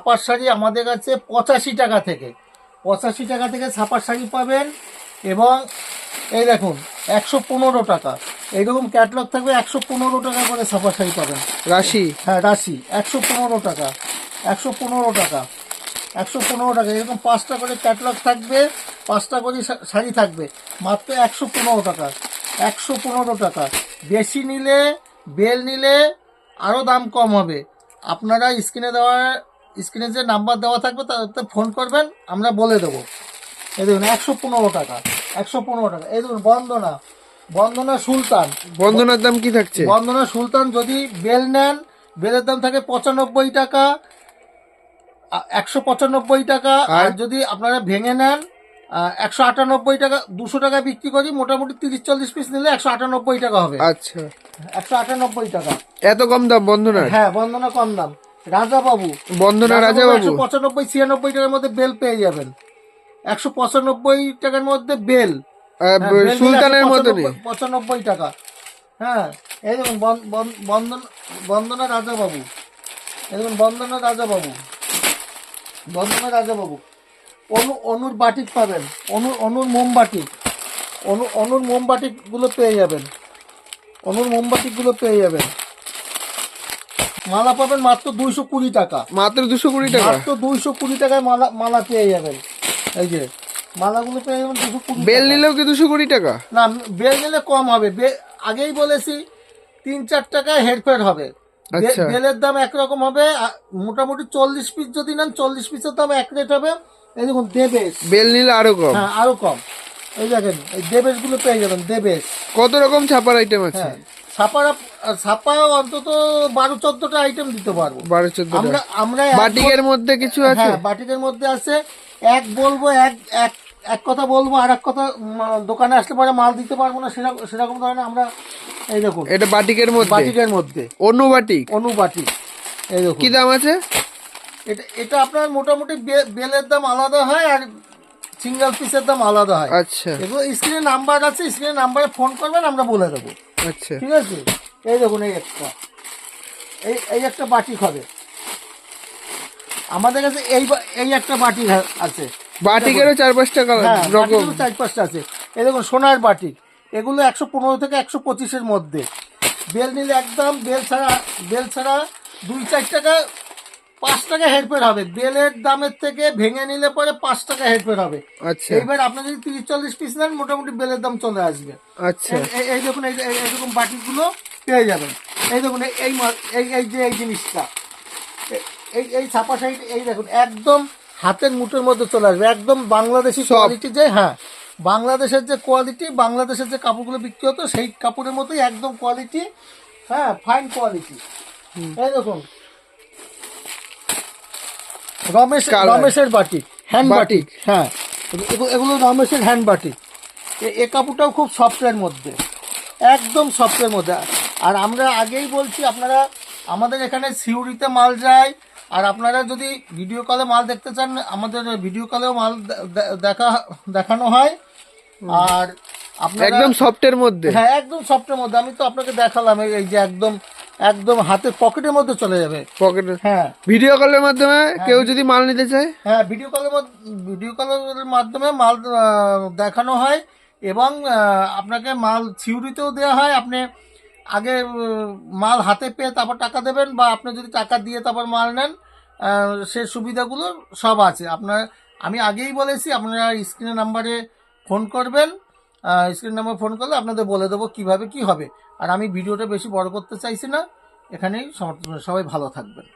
ছাপার শাড়ি আমাদের কাছে 85 টাকা থেকে 85 টাকা থেকে ছাপার শাড়ি পাবেন। এবং এই দেখুন 115 টাকা এইরকম ক্যাটলগ থাকবে, 115 টাকা করে ছাপার শাড়ি পাবেন। রাশি, হ্যাঁ রাশি 115 টাকা, 115 টাকা, 115 টাকা। এরকম 5টা করে ক্যাটলগ থাকবে, 5টা করে শাড়ি থাকবে, মাত্র 115 টাকা, 115 টাকা। বেশি নিলে, বেল নিলে আরও দাম কম হবে। আপনারা স্ক্রিনে যে নাম্বার দেওয়া থাকবে তাতে ফোন করবেন, আমরা বলে দেবো। এই দেখুন 115 টাকা, 115 টাকা। এই দেখুন বন্দনা সুলতান। বন্দনার দাম কি থাকছে? বন্দনা সুলতান যদি বেল নেন, বেলের দাম থাকে 95 টাকা, 195 টাকা। আর যদি আপনারা ভেঙে নেন 198 টাকা। 200 টাকা বিক্রি করি, মোটামুটি 30-40 পিস নিলে 198 টাকা হবে। আচ্ছা, 198 টাকা। এত কম দাম বন্দনার? হ্যাঁ, বন্দনা কম দাম। রাজাবাবু, বন্দনা রাজাবাবু 195-96 টাকার মধ্যে বেল পেয়ে যাবেন। 195 টাকার মধ্যে বেল। সুলতানের মতনই 95 টাকা। হ্যাঁ, এই দেখুন বন্দনা রাজাবাবু। এই দেখুন বন্দনা রাজাবাবু, বন্দনা রাজাবাবু। অনুর বাটিক পাবেন, অনুর মোমবাটিক, অনুর মোমবাটিকগুলো পেয়ে যাবেন, অনুর মোমবাটিকগুলো পেয়ে যাবেন। মালা পাবেন মাত্র 220 টাকা, মাত্র 220 টাকা, মাত্র 220 টাকায় মালা পেয়ে যাবেন। এই যে মালাগুলো পেয়ে যাবেন 220। বেল নিলেও কি 220 টাকা? না, বেল নিলে কম হবে। আগেই বলেছি 3-4 টাকায় হেরফের হবে। বেলের দাম একরকম হবে, মোটামুটি 40 পিস যদি নেন 40 পিসের দাম এক রেট হবে। এই দেখুন দেবেশ, বেল নিলে আরো কম। হ্যাঁ আরো কম। এই দেখেন এই দেবেশ গুলো পেয়ে যাবেন, দেবেশ। কত রকম ছাপার আইটেম আছে? হ্যাঁ, ছাপা অন্তত 12-14টা আইটেম দিতে পারবো। 12-14টা। আমরা বাটিকের মধ্যে কিছু আছে? হ্যাঁ, বাটিকের মধ্যে আছে। এক বলবো, এক কথা বলবো, আর এক কথা দোকানে আসলে পরে মাল দিতে পারবো না, সেরকম ধরনের আমরা। এই দেখুন এটা বাটিকের মধ্যে, বাটিকের মধ্যে অনু বাটিক। অনু বাটিক। এই দেখুন কি দাম আছে? এটা আপনার মোটামুটি বেলের দাম আলাদা হয় আর সিঙ্গেল পিসের দাম আলাদা হয়। আচ্ছা, এগুলো স্ক্রিনে নাম্বার আছে, স্ক্রিনে নাম্বারে ফোন করবেন, আমরা বলে দেবো। আচ্ছা, ঠিক আছে। এই দেখুন এই একটা বাটিক হবে আমাদের কাছে। এই একটা বাটিক আছে। বাটিকেরও 4-5টা রকম, 4-5টা আছে। এই দেখুন সোনার বাটিক, এগুলো 115 থেকে 125-এর মধ্যে। বেল নিলে একদম, বেল ছাড়া 2-4 টাকা, 5 টাকা হেরফের হবে। বেলের দামের থেকে ভেঙে নিলে পরে 5 টাকা হেরফের হবে। আচ্ছা, এইবার আপনি যদি 30-40 পিস নেন, মোটামুটি বেলের দাম চলে আসবে। আচ্ছা, এই দেখুন এইরকম বাটিকগুলো পেয়ে যাবেন। এই দেখুন এই জিনিসটা, এই ছাপা শাড়ি, এই দেখুন একদম হাতের মুঠোর মধ্যে চলে আসবে, একদম বাংলাদেশি কোয়ালিটি। যে হ্যাঁ, বাংলাদেশের যে কোয়ালিটি, বাংলাদেশের যে কাপড়গুলো বিক্রি হতো সেই কাপড়ের মতোই একদম কোয়ালিটি। হ্যাঁ, ফাইন কোয়ালিটি। এই দেখুন রমেশের বাটিক, হ্যান্ড বাটিক। হ্যাঁ, এগুলো রমেশের হ্যান্ড বাটিক। এ কাপড়টাও খুব সফটের মধ্যে, একদম সফটের মধ্যে। আর আমরা আগেই বলছি, আপনারা আমাদের এখানে সিউড়িতে মাল যায়। আর আপনারা যদি ভিডিও কলে মাল দেখতে চান, আমাদের ভিডিও কলেও মাল দেখানো হয়। আর আপনারা একদম সফটের মধ্যে, হ্যাঁ একদম সফটের মধ্যে। আমি তো আপনাকে দেখালাম, এই যে একদম হাতের পকেটের মধ্যে চলে যাবে। পকেটে। হ্যাঁ, ভিডিও কলের মাধ্যমে কেউ যদি মাল নিতে চায়, হ্যাঁ ভিডিও কলের মাধ্যমে মাল দেখানো হয়। এবং আপনাকে মাল সিউড়িতেও দেওয়া হয়। আপনি আগে মাল হাতে পেয়ে তারপর টাকা দেবেন, বা আপনি যদি টাকা দিয়ে তারপর মাল নেন, সে সুবিধাগুলো সব আছে আপনার। আমি আগেই বলেছি, আপনারা স্ক্রিনের নাম্বারে ফোন করবেন। স্ক্রিন নাম্বার ফোন করলে আপনাদের বলে দেবো কিভাবে কি হবে। আর আমি ভিডিওটা বেশি বড় করতে চাইছি না, এখানেই সবাই ভালো থাকবেন।